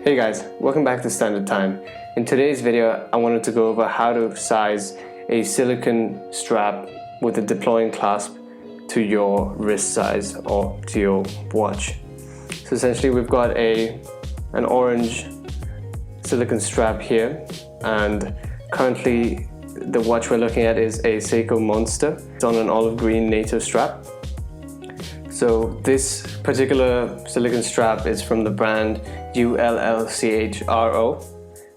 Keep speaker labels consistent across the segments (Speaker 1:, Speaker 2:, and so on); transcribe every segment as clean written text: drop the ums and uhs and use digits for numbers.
Speaker 1: Hey guys, welcome back to Standard Time. In today's video, I wanted to go over how to size a silicone strap with a deploying clasp to your wrist size or to your watch. So essentially we've got an orange silicone strap here, and currently the watch we're looking at is a Seiko Monster. It's on an olive green NATO strap. So this particular silicone strap is from the brand ULLCHRO.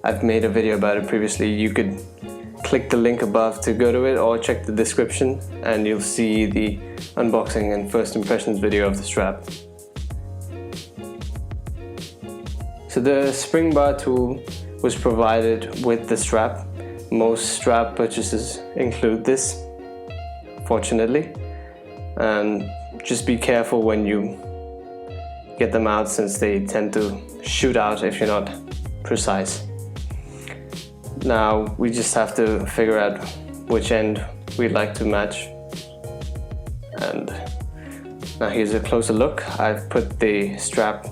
Speaker 1: I've made a video about it previously. You could click the link above to go to it, or check the description and you'll see the unboxing and first impressions video of the strap. So the spring bar tool was provided with the strap. Most strap purchases include this, fortunately, and just be careful when you get them out, since they tend to shoot out if you're not precise. Now we just have to figure out which end we'd like to match. And now here's a closer look. I've put the strap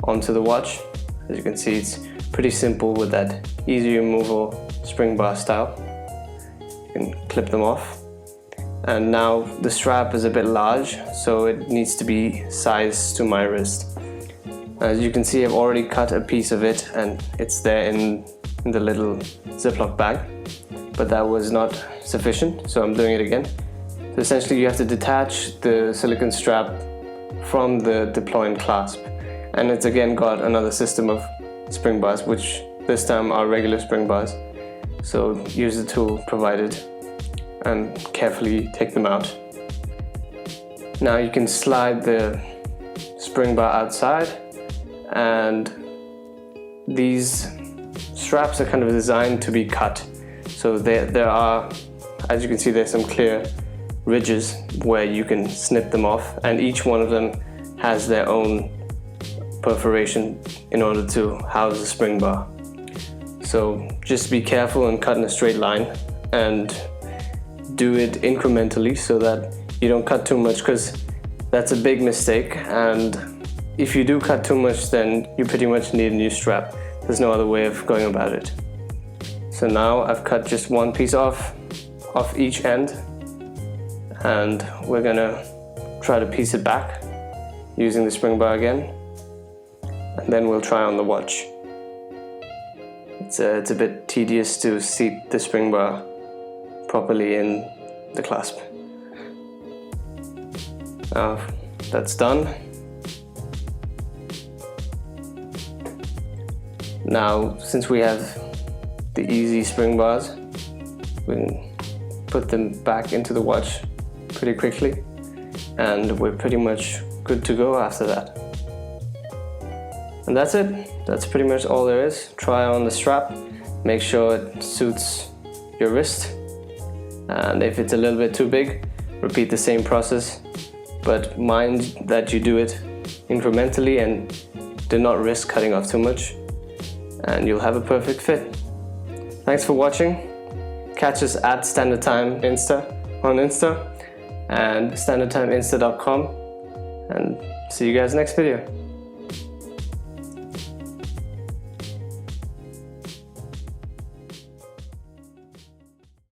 Speaker 1: onto the watch. As you can see, it's pretty simple with that easy removal spring bar style. You can clip them off. And now the strap is a bit large, so it needs to be sized to my wrist. As you can see, I've already cut a piece of it and it's there in the little Ziploc bag, but that was not sufficient, so I'm doing it again. So essentially you have to detach the silicone strap from the Deployant clasp, and it's again got another system of spring bars, which this time are regular spring bars. So use the tool provided and carefully take them out. Now you can slide the spring bar outside, and these straps are kind of designed to be cut. So there are, as you can see, there's some clear ridges where you can snip them off, and each one of them has their own perforation in order to house the spring bar. So just be careful and cut in a straight line, and do it incrementally so that you don't cut too much, because that's a big mistake. And if you do cut too much, then you pretty much need a new strap. There's no other way of going about it. So now I've cut just one piece off each end, and we're gonna try to piece it back using the spring bar again, and then we'll try on the watch. It's a bit tedious to seat the spring bar properly in the clasp. Now that's done. Now, since we have the easy spring bars, we can put them back into the watch pretty quickly, and we're pretty much good to go after that. And that's it. That's pretty much all there is. Try on the strap, make sure it suits your wrist, and if it's a little bit too big, repeat the same process, but mind that you do it incrementally and do not risk cutting off too much, and you'll have a perfect fit. Thanks for watching. Catch us at Standard Time on Insta and standardtimeinsta.com, and see you guys next video.